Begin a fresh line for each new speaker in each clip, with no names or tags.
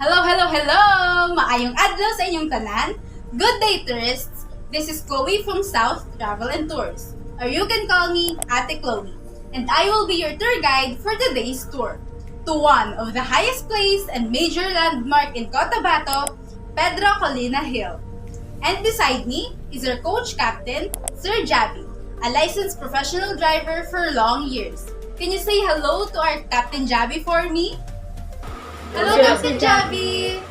Hello, hello, hello! Maayong adlaw sa inyong tanan. Good day, tourists! This is Chloe from South Travel and Tours, or you can call me Ate Chloe, and I will be your tour guide for today's tour to one of the highest place and major landmark in Cotabato, Pedro Colina Hill. And beside me is our coach captain, Sir Javi, a licensed professional driver for long years. Can you say hello to our Captain Javi for me? Hello, Captain Javi!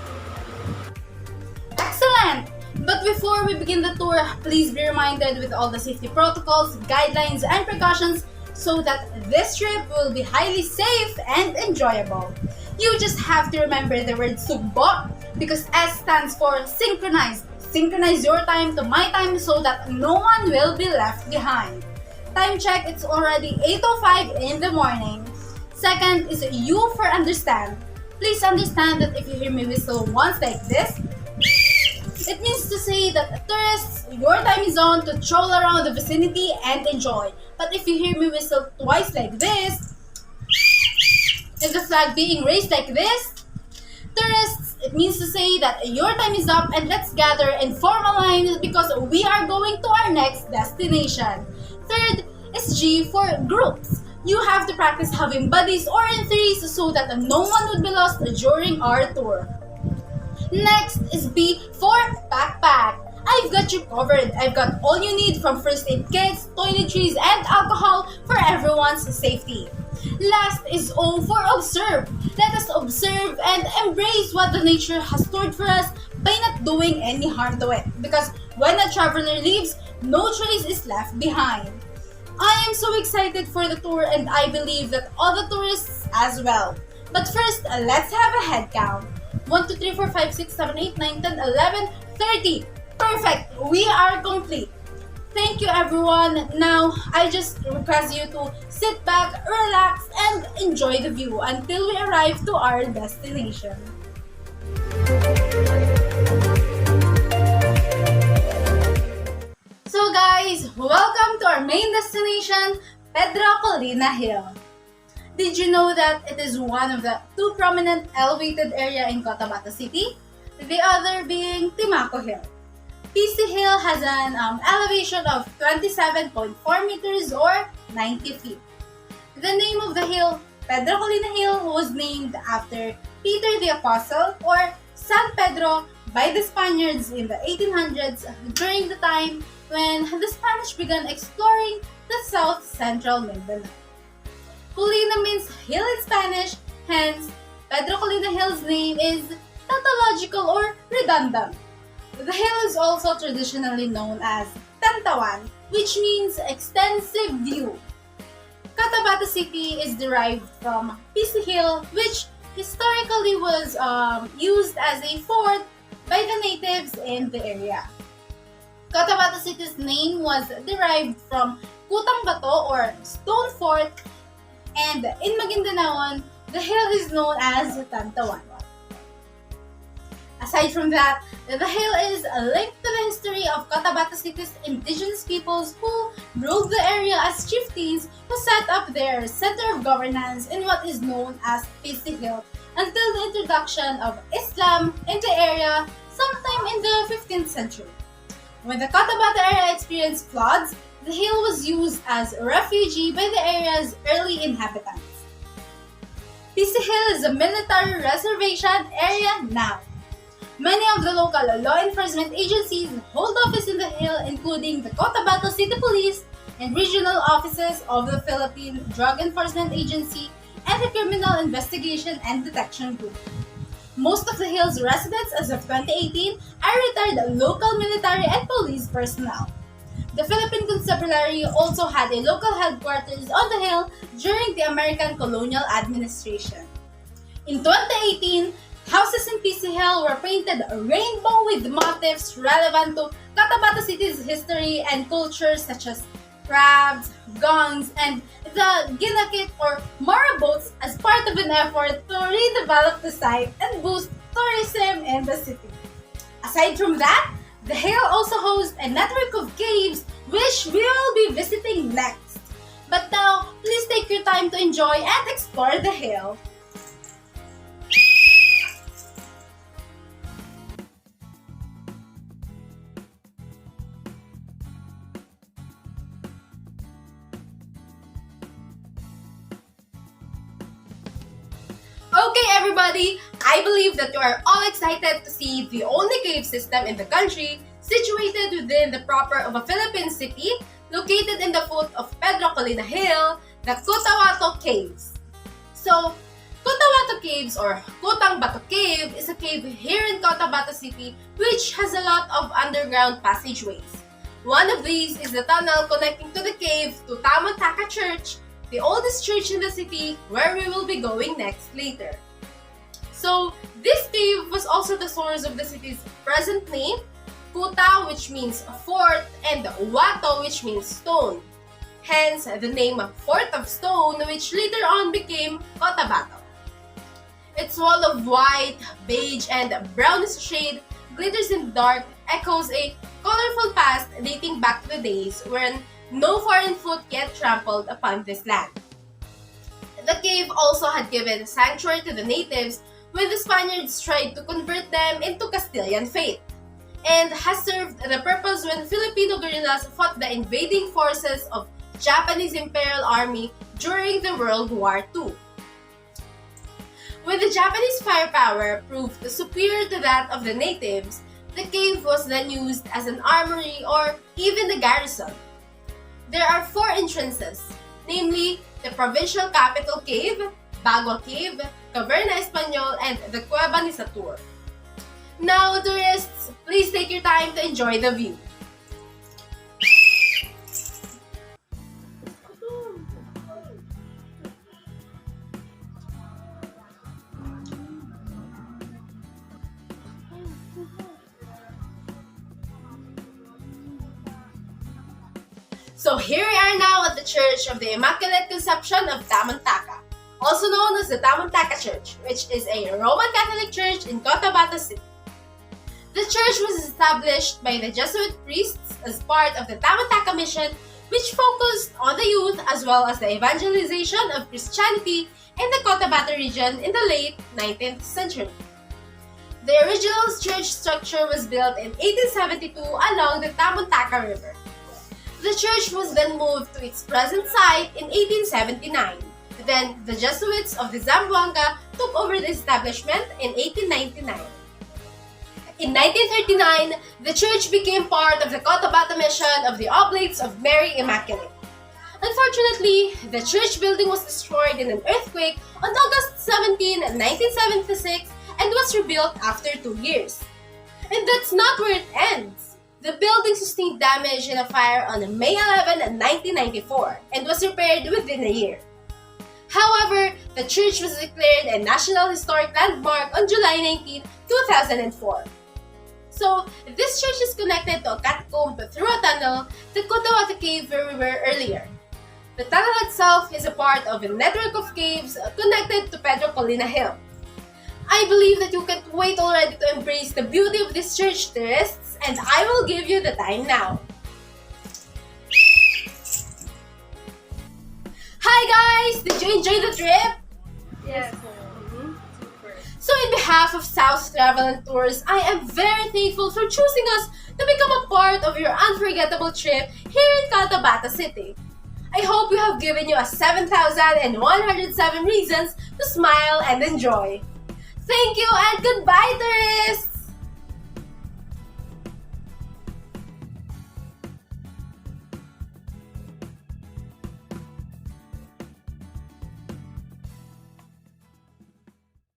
Excellent! But before we begin the tour, please be reminded with all the safety protocols, guidelines, and precautions so that this trip will be highly safe and enjoyable. You just have to remember the word sugbo because S stands for synchronized. Synchronize your time to my time so that no one will be left behind. Time check, it's already 8:05 in the morning. Second is U for understand. Please understand that if you hear me whistle once like this, it means to say that tourists, your time is on to stroll around the vicinity and enjoy. But if you hear me whistle twice like this, and the flag being raised like this, tourists, it means to say that your time is up and let's gather and form a line because we are going to our next destination. Third is G for groups. You have to practice having buddies or in threes so that no one would be lost during our tour. Next is B for backpack. I've got you covered. I've got all you need from first aid kits, toiletries, and alcohol for everyone's safety. Last is O for observe. Let us observe and embrace what the nature has stored for us by not doing any harm to it. Because when a traveler leaves, no trace is left behind. I am so excited for the tour and I believe that all the tourists as well. But first, let's have a head count. 1, 2, 3, 4, 5, 6, 7, 8, 9, 10, 11, 30. Perfect! We are complete. Thank you everyone. Now, I just request you to sit back, relax, and enjoy the view until we arrive to our destination. So guys, welcome to our main destination, Pedro Colina Hill. Did you know that it is one of the two prominent elevated area in Cotabato City? The other being Timaco Hill. PC Hill has an elevation of 27.4 meters or 90 feet. The name of the hill, Pedro Colina Hill, was named after Peter the Apostle or San Pedro by the Spaniards in the 1800s during the time when the Spanish began exploring the South Central Mindanao. Colina means hill in Spanish, hence Pedro Colina Hill's name is tautological or redundant. The hill is also traditionally known as Tantawan, which means extensive view. Cotabato City is derived from PC Hill, which historically was used as a fort by the natives in the area. Cotabato City's name was derived from Kutang Bato or Stone Fort, and in Maguindanaon, the hill is known as Tantawan. Aside from that, the hill is linked to the history of Cotabato City's indigenous peoples who ruled the area as chieftains who set up their center of governance in what is known as PC Hill until the introduction of Islam in the area sometime in the 15th century. When the Cotabato area experienced floods, the hill was used as a refuge by the area's early inhabitants. PC Hill is a military reservation area now. Many of the local law enforcement agencies hold office in the hill, including the Cotabato City Police and regional offices of the Philippine Drug Enforcement Agency and the Criminal Investigation and Detection Group. Most of the hill's residents as of 2018 are retired local military and police personnel. The Philippine Constabulary also had a local headquarters on the hill during the American colonial administration. In 2018, houses in PC Hill were painted rainbow with motifs relevant to Cotabato City's history and culture such as crabs, gongs, and the ginakit or maraboats as part of an effort to redevelop the site and boost tourism in the city. Aside from that, the hill also hosts a network of caves which we will be visiting next. But now, please take your time to enjoy and explore the hill. Okay, everybody, I believe that you are all excited to see the only cave system in the country situated within the proper of a Philippine city located in the foot of Pedro Colina Hill, the Cotahuato Caves. So, Cotahuato Caves or Kutang Bato Cave is a cave here in Cotabato City which has a lot of underground passageways. One of these is the tunnel connecting to the cave to Tamantaka Church, the oldest church in the city where we will be going next later. So, this cave was also the source of the city's present name, Kuta, which means fort, and Wato, which means stone. Hence, the name Fort of Stone, which later on became Cotabato. Its wall of white, beige, and brownish shade glitters in the dark, echoes a colorful past dating back to the days when no foreign foot yet trampled upon this land. The cave also had given sanctuary to the natives when the Spaniards tried to convert them into Castilian faith, and has served the purpose when Filipino guerrillas fought the invading forces of Japanese Imperial Army during the World War II. When the Japanese firepower proved superior to that of the natives, the cave was then used as an armory or even the garrison. There are 4 entrances, namely the Provincial Capital Cave, Bagua Cave, Caverna Espanyol, and the Cueva ni Satur. Now, tourists, please take your time to enjoy the view. So here we are now at the Church of the Immaculate Conception of Tamantaka, also known as the Tamantaka Church, which is a Roman Catholic church in Cotabato City. The church was established by the Jesuit priests as part of the Tamantaka mission, which focused on the youth as well as the evangelization of Christianity in the Cotabato region in the late 19th century. The original church structure was built in 1872 along the Tamantaka River. The church was then moved to its present site in 1879. Then, the Jesuits of the Zamboanga took over the establishment in 1899. In 1939, the church became part of the Cotabato Mission of the Oblates of Mary Immaculate. Unfortunately, the church building was destroyed in an earthquake on August 17, 1976 and was rebuilt after 2 years. And that's not where it ends. The building sustained damage in a fire on May 11, 1994 and was repaired within a year. However, the church was declared a National Historic Landmark on July 19, 2004. So, this church is connected to a catacomb through a tunnel, the Cotahuato Cave where we were earlier. The tunnel itself is a part of a network of caves connected to Pedro Colina Hill. I believe that you can't wait already to embrace the beauty of this church, tourists, and I will give you the time now. Hi guys! Did you enjoy the trip?
Yes.
So in behalf of South Travel and Tours, I am very thankful for choosing us to become a part of your unforgettable trip here in Cotabato City. I hope we have given you a 7,107 reasons to smile and enjoy. Thank you and goodbye, tourists!